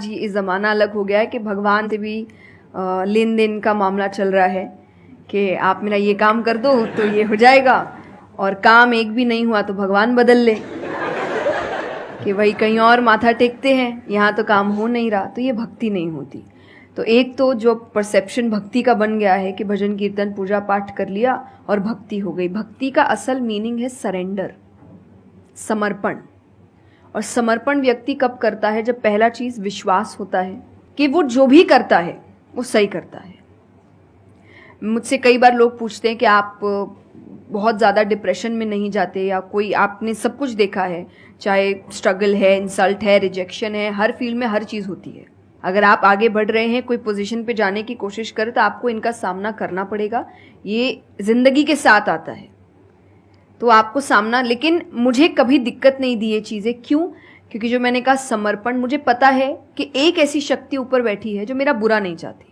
आज ये ज़माना अलग हो गया है कि भगवान से भी लेन देन का मामला चल रहा है कि आप मेरा ये काम कर दो तो ये हो जाएगा, और काम एक भी नहीं हुआ तो भगवान बदल ले कि भाई कहीं और माथा टेकते हैं, यहाँ तो काम हो नहीं रहा। तो ये भक्ति नहीं होती। तो एक तो जो परसेप्शन भक्ति का बन गया है कि भजन कीर्तन पूजा पाठ कर लिया और भक्ति हो गई। भक्ति का असल मीनिंग है सरेंडर, समर्पण। और समर्पण व्यक्ति कब करता है? जब पहला चीज विश्वास होता है कि वो जो भी करता है वो सही करता है। मुझसे कई बार लोग पूछते हैं कि आप बहुत ज़्यादा डिप्रेशन में नहीं जाते, या कोई आपने सब कुछ देखा है, चाहे स्ट्रगल है, इंसल्ट है, रिजेक्शन है, हर फील्ड में हर चीज़ होती है। अगर आप आगे बढ़ रहे हैं, कोई पोजीशन पे जाने की कोशिश करें तो आपको इनका सामना करना पड़ेगा। ये जिंदगी के साथ आता है तो आपको सामना, लेकिन मुझे कभी दिक्कत नहीं दी ये चीज़ें। क्यों? क्योंकि जो मैंने कहा समर्पण, मुझे पता है कि एक ऐसी शक्ति ऊपर बैठी है जो मेरा बुरा नहीं चाहती।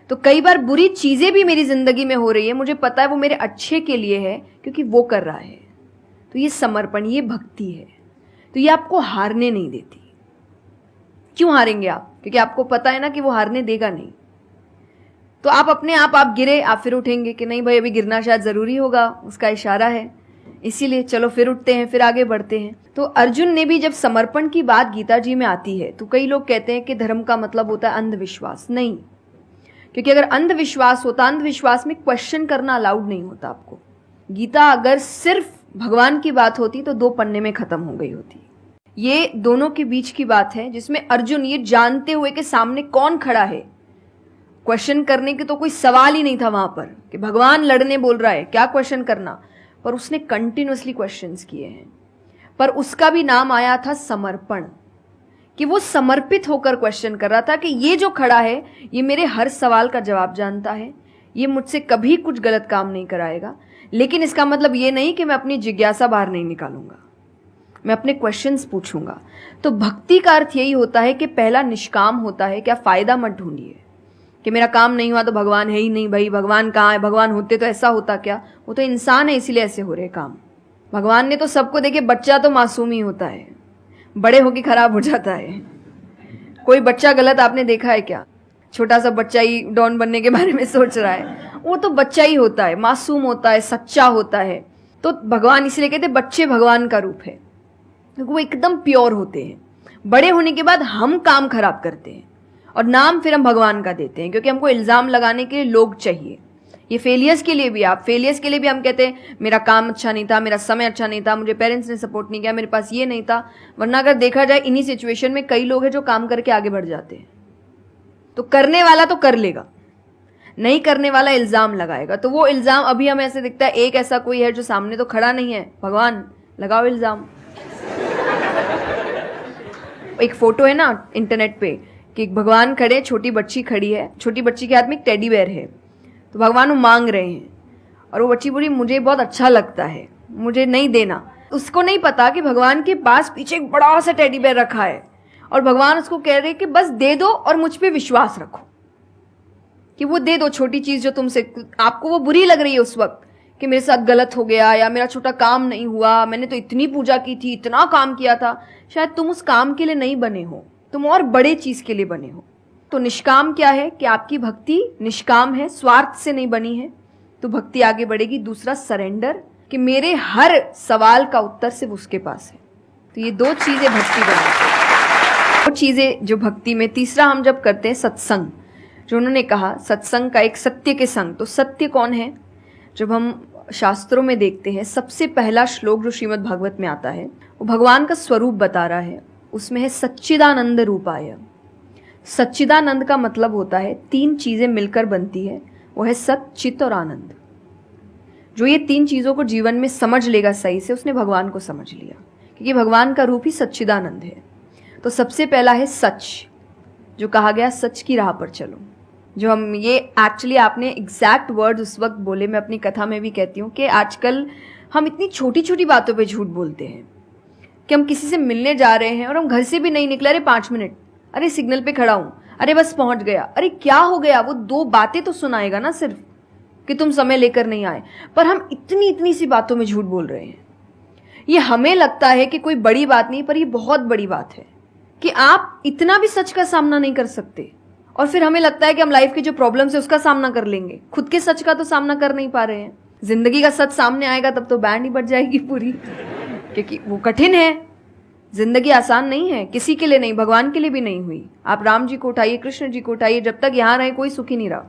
तो कई बार बुरी चीज़ें भी मेरी ज़िंदगी में हो रही है, मुझे पता है वो मेरे अच्छे के लिए है क्योंकि वो कर रहा है। तो ये समर्पण, ये भक्ति है। तो ये आपको हारने नहीं देती। क्यों हारेंगे आप? क्योंकि आपको पता है ना कि वो हारने देगा नहीं। तो आप अपने आप गिरे, आप फिर उठेंगे कि नहीं भाई अभी गिरना शायद ज़रूरी होगा, उसका इशारा है, इसीलिए चलो फिर उठते हैं, फिर आगे बढ़ते हैं। तो अर्जुन ने भी जब समर्पण की बात गीता जी में आती है तो कई लोग कहते हैं कि धर्म का मतलब होता है अंधविश्वास। नहीं, क्योंकि अगर अंधविश्वास होता, अंधविश्वास में क्वेश्चन करना अलाउड नहीं होता आपको। गीता अगर सिर्फ भगवान की बात होती तो 2 पन्ने में खत्म हो गई होती। ये दोनों के बीच की बात है जिसमें अर्जुन ये जानते हुए कि सामने कौन खड़ा है, क्वेश्चन करने की तो कोई सवाल ही नहीं था वहां पर कि भगवान लड़ने बोल रहा है, क्या क्वेश्चन करना, पर उसने कंटिन्यूअसली क्वेश्चंस किए हैं। पर उसका भी नाम आया था समर्पण, कि वो समर्पित होकर क्वेश्चन कर रहा था कि ये जो खड़ा है ये मेरे हर सवाल का जवाब जानता है, ये मुझसे कभी कुछ गलत काम नहीं कराएगा, लेकिन इसका मतलब ये नहीं कि मैं अपनी जिज्ञासा बाहर नहीं निकालूंगा, मैं अपने क्वेश्चंस पूछूंगा। तो भक्ति का अर्थ यही होता है कि पहला निष्काम होता है। क्या फायदा मत ढूंढिए कि मेरा काम नहीं हुआ तो भगवान है ही नहीं। भाई भगवान कहाँ है? भगवान होते तो ऐसा होता क्या? वो तो इंसान है इसीलिए ऐसे हो रहे काम। भगवान ने तो सबको देखे, बच्चा तो मासूम ही होता है, बड़े होके खराब हो जाता है। कोई बच्चा गलत आपने देखा है क्या? छोटा सा बच्चा ही डॉन बनने के बारे में सोच रहा है, वो तो बच्चा ही होता है, मासूम होता है, सच्चा होता है। तो भगवान इसलिए कहते बच्चे भगवान का रूप है, क्योंकि वो एकदम प्योर होते हैं। बड़े होने के बाद हम काम खराब करते हैं और नाम फिर हम भगवान का देते हैं, क्योंकि हमको इल्जाम लगाने के लिए लोग चाहिए। ये फेलियर्स के लिए भी, आप फेलियर्स के लिए भी हम कहते हैं मेरा काम अच्छा नहीं था, मेरा समय अच्छा नहीं था, मुझे पेरेंट्स ने सपोर्ट नहीं किया, मेरे पास ये नहीं था। वरना अगर देखा जाए इन्हीं सिचुएशन में कई लोग हैं जो काम करके आगे बढ़ जाते हैं। तो करने वाला तो कर लेगा, नहीं करने वाला इल्जाम लगाएगा। तो वो इल्जाम अभी हमें ऐसे दिखता है एक ऐसा कोई है जो सामने तो खड़ा नहीं है, भगवान लगाओ इल्जाम। एक फोटो है ना इंटरनेट पे कि भगवान खड़े, छोटी बच्ची खड़ी है, छोटी बच्ची के हाथ में एक टेडी बेयर है, तो भगवान वो मांग रहे हैं और वो बच्ची बोली मुझे बहुत अच्छा लगता है, मुझे नहीं देना। उसको नहीं पता कि भगवान के पास पीछे एक बड़ा सा टेडी बेयर रखा है और भगवान उसको कह रहे कि बस दे दो और मुझ पे विश्वास रखो कि वो दे दो छोटी चीज जो तुमसे, आपको वो बुरी लग रही है उस वक्त कि मेरे साथ गलत हो गया या मेरा छोटा काम नहीं हुआ, मैंने तो इतनी पूजा की थी, इतना काम किया था। शायद तुम उस काम के लिए नहीं बने हो, तुम और बड़े चीज के लिए बने हो। तो निष्काम क्या है कि आपकी भक्ति निष्काम है, स्वार्थ से नहीं बनी है, तो भक्ति आगे बढ़ेगी। दूसरा सरेंडर, कि मेरे हर सवाल का उत्तर सिर्फ उसके पास है। तो ये 2 चीजें भक्ति बनाती है, 2 चीजें जो भक्ति में। तीसरा हम जब करते हैं सत्संग, जो उन्होंने कहा सत्संग का एक सत्य के संग। तो सत्य कौन है? जब हम शास्त्रों में देखते हैं सबसे पहला श्लोक जो श्रीमद् भागवत में आता है वो भगवान का स्वरूप बता रहा है। उसमें है सच्चिदानंद रूपाय। सच्चिदानंद का मतलब होता है 3 चीजें मिलकर बनती है, वो है सत, चित और आनंद। जो ये 3 चीजों को जीवन में समझ लेगा सही से, उसने भगवान को समझ लिया, क्योंकि भगवान का रूप ही सच्चिदानंद है। तो सबसे पहला है सच, जो कहा गया सच की राह पर चलो। जो हम ये एक्चुअली आपने एग्जैक्ट वर्ड उस वक्त बोले, मैं अपनी कथा में भी कहती हूँ कि आजकल हम इतनी छोटी छोटी बातों पे झूठ बोलते हैं कि हम किसी से मिलने जा रहे हैं और हम घर से भी नहीं निकले, अरे 5 मिनट, अरे सिग्नल पे खड़ा हूँ, अरे बस पहुंच गया, अरे क्या हो गया, वो 2 बातें तो सुनाएगा ना सिर्फ कि तुम समय लेकर नहीं आए। पर हम इतनी इतनी सी बातों में झूठ बोल रहे हैं। ये हमें लगता है कि कोई बड़ी बात नहीं, पर ये बहुत बड़ी बात है कि आप इतना भी सच का सामना नहीं कर सकते, और फिर हमें लगता है कि हम लाइफ के जो प्रॉब्लम्स है उसका सामना कर लेंगे, खुद के सच का तो सामना कर नहीं पा रहे हैं। जिंदगी का सच सामने आएगा तब तो बैंड ही बज जाएगी पूरी, क्योंकि वो कठिन है। जिंदगी आसान नहीं है, किसी के लिए नहीं, भगवान के लिए भी नहीं हुई। आप राम जी को उठाइए, कृष्ण जी को उठाइए, जब तक यहां रहे कोई सुखी नहीं रहा।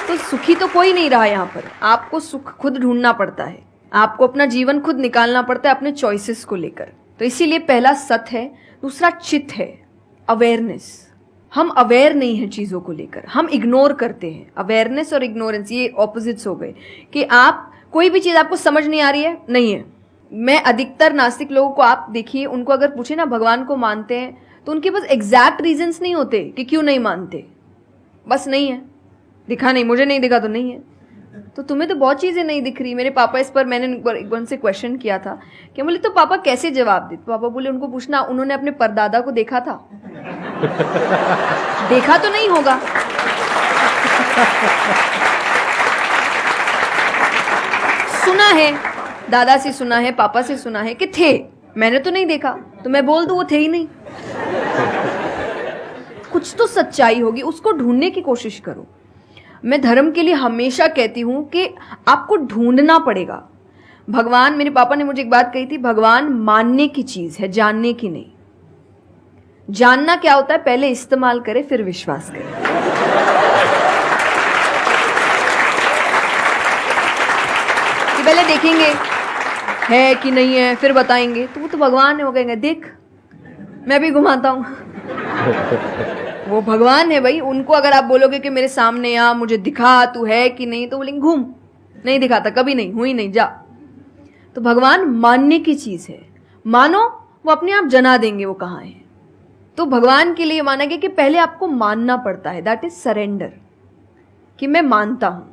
तो सुखी तो कोई नहीं रहा यहां पर। आपको सुख खुद ढूंढना पड़ता है, आपको अपना जीवन खुद निकालना पड़ता है अपने चॉइसेस को लेकर। तो इसीलिए पहला सत है। दूसरा चित है, अवेयरनेस। हम अवेयर नहीं है चीजों को लेकर, हम इग्नोर करते हैं। अवेयरनेस और इग्नोरेंस ये ऑपोजिट्स हो गए, कि आप कोई भी चीज आपको समझ नहीं आ रही है, नहीं है। मैं अधिकतर नास्तिक लोगों को आप देखिए, उनको अगर पूछे ना भगवान को मानते हैं, तो उनके पास एग्जैक्ट रीजंस नहीं होते कि क्यों नहीं मानते। बस नहीं है, दिखा नहीं, मुझे नहीं दिखा तो नहीं है। तो तुम्हें तो बहुत चीजें नहीं दिख रही। मेरे पापा इस पर मैंने एक बार उनसे क्वेश्चन किया था कि बोले तो पापा कैसे जवाब दे। पापा बोले उनको पूछना उन्होंने अपने परदादा को देखा था। देखा तो नहीं होगा, सुना है, दादा से सुना है, पापा से सुना है कि थे, मैंने तो नहीं देखा। तो मैं बोल दूं वो थे ही नहीं। कुछ तो सच्चाई होगी, उसको ढूंढने की कोशिश करो। मैं धर्म के लिए हमेशा कहती हूं कि आपको ढूंढना पड़ेगा। भगवान, मेरे पापा ने मुझे एक बात कही थी, भगवान मानने की चीज है, जानने की नहीं। जानना क्या होता है, पहले इस्तेमाल करे फिर विश्वास करे। कि पहले देखेंगे है कि नहीं है, फिर बताएंगे। तो वो तो भगवान है, वो कहेंगे देख मैं भी घुमाता हूं। वो भगवान है भाई। उनको अगर आप बोलोगे कि मेरे सामने आ, मुझे दिखा तू है कि नहीं, तो बोलेंगे घूम, नहीं दिखाता, कभी नहीं हुई, नहीं जा। तो भगवान मानने की चीज है, मानो वो अपने आप जना देंगे वो कहाँ है। तो भगवान के लिए माना गया कि पहले आपको मानना पड़ता है, दैट इज सरेंडर, कि मैं मानता हूं,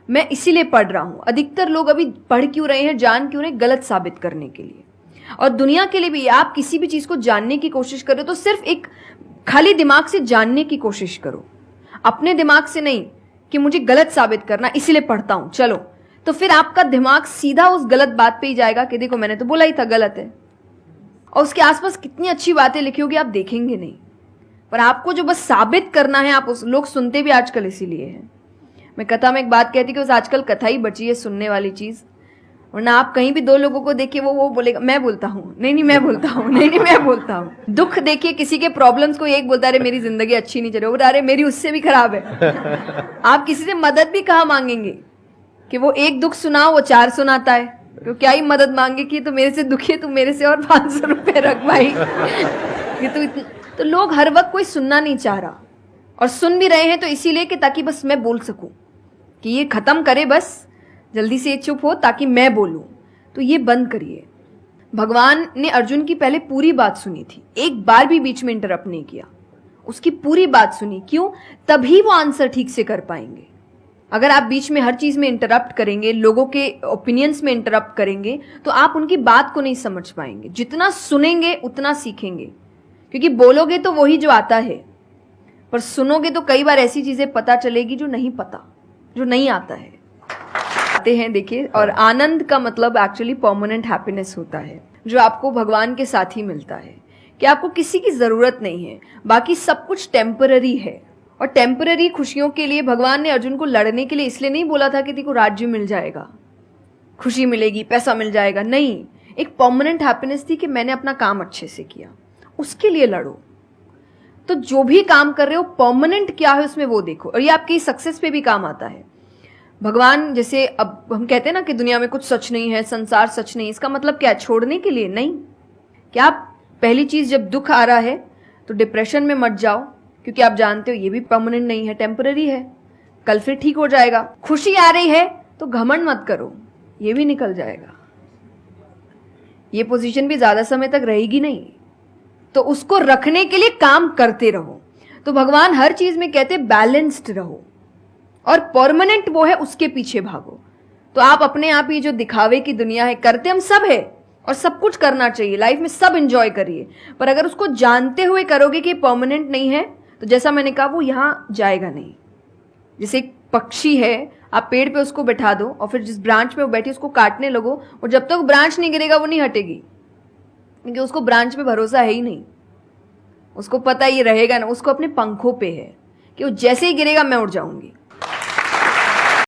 मैं इसीलिए पढ़ रहा हूं। अधिकतर लोग अभी पढ़ क्यों रहे हैं, जान क्यों रहे, गलत साबित करने के लिए। और दुनिया के लिए भी, आप किसी भी चीज को जानने की कोशिश करो तो सिर्फ एक खाली दिमाग से जानने की कोशिश करो, अपने दिमाग से नहीं कि मुझे गलत साबित करना इसीलिए पढ़ता हूं चलो। तो फिर आपका दिमाग सीधा उस गलत बात पे ही जाएगा कि देखो मैंने तो बोला ही था गलत है। और उसके आसपास कितनी अच्छी बातें लिखी होगी आप देखेंगे नहीं, पर आपको जो बस साबित करना है, आप उस लोग सुनते भी आजकल इसीलिए है। मैं कथा में एक बात कहती कि उस आजकल कथा ही बची है सुनने वाली चीज, वरना आप कहीं भी दो लोगों को देखिए वो बोलेगा मैं बोलता हूँ, नहीं मैं बोलता हूँ, नहीं मैं बोलता हूँ। दुख देखिए किसी के, प्रॉब्लम्स को एक बोलता है अरे मेरी जिंदगी अच्छी नहीं चल रही, अरे मेरी उससे भी खराब है। आप किसी से मदद भी कहाँ मांगेंगे कि वो एक दुख सुनाओ वो 4 सुनाता है, तो क्या ही मदद मांगे कि तो मेरे से दुखी है, तू मेरे से और 500 रुपए रख भाई। ये तो लोग हर वक्त कोई सुनना नहीं चाह रहा, और सुन भी रहे हैं तो इसीलिए कि ताकि बस मैं बोल सकूं, कि ये खत्म करे बस जल्दी से चुप हो ताकि मैं बोलूं। तो ये बंद करिए। भगवान ने अर्जुन की पहले पूरी बात सुनी थी, एक बार भी बीच में इंटरप्ट नहीं किया, उसकी पूरी बात सुनी। क्यों? तभी वो आंसर ठीक से कर पाएंगे। अगर आप बीच में हर चीज में इंटरप्ट करेंगे, लोगों के ओपिनियंस में इंटरप्ट करेंगे, तो आप उनकी बात को नहीं समझ पाएंगे। जितना सुनेंगे उतना सीखेंगे, क्योंकि बोलोगे तो वही जो आता है, पर सुनोगे तो कई बार ऐसी चीजें पता चलेगी जो नहीं पता, जो नहीं आता है। आते हैं देखिए, और आनंद का मतलब एक्चुअली परमानेंट हैप्पीनेस होता है, जो आपको भगवान के साथ ही मिलता है, कि आपको किसी की जरूरत नहीं है, बाकी सब कुछ टेम्पररी है। और टेम्पररी खुशियों के लिए भगवान ने अर्जुन को लड़ने के लिए इसलिए नहीं बोला था कि तेको राज्य मिल जाएगा, खुशी मिलेगी, पैसा मिल जाएगा, नहीं। एक परमानेंट हैप्पीनेस थी कि मैंने अपना काम अच्छे से किया, उसके लिए लड़ो। तो जो भी काम कर रहे हो परमानेंट क्या है उसमें वो देखो, और ये आपकी सक्सेस पे भी काम आता है। भगवान जैसे अब हम कहते हैं ना कि दुनिया में कुछ सच नहीं है, संसार सच नहीं, इसका मतलब क्या है? छोड़ने के लिए नहीं। क्या आप पहली चीज, जब दुख आ रहा है तो डिप्रेशन में मत जाओ, क्योंकि आप जानते हो ये भी परमानेंट नहीं है, टेम्पररी है, कल फिर ठीक हो जाएगा। खुशी आ रही है तो घमंड मत करो, ये भी निकल जाएगा, ये पोजीशन भी ज्यादा समय तक रहेगी नहीं, तो उसको रखने के लिए काम करते रहो। तो भगवान हर चीज में कहते बैलेंस्ड रहो, और परमानेंट वो है उसके पीछे भागो। तो आप अपने आप ही जो दिखावे की दुनिया है, करते हम सब है और सब कुछ करना चाहिए लाइफ में, सब एंजॉय करिए, पर अगर उसको जानते हुए करोगे कि परमानेंट नहीं है, तो जैसा मैंने कहा वो यहां जाएगा नहीं। जैसे एक पक्षी है, आप पेड़ पे उसको बैठा दो और फिर जिस ब्रांच में वो बैठी उसको काटने लगो, और जब तक ब्रांच नहीं गिरेगा वो नहीं हटेगी, क्योंकि उसको ब्रांच पे भरोसा है ही नहीं। उसको पता ये रहेगा ना, उसको अपने पंखों पे है कि वो जैसे ही गिरेगा मैं उड़ जाऊंगी।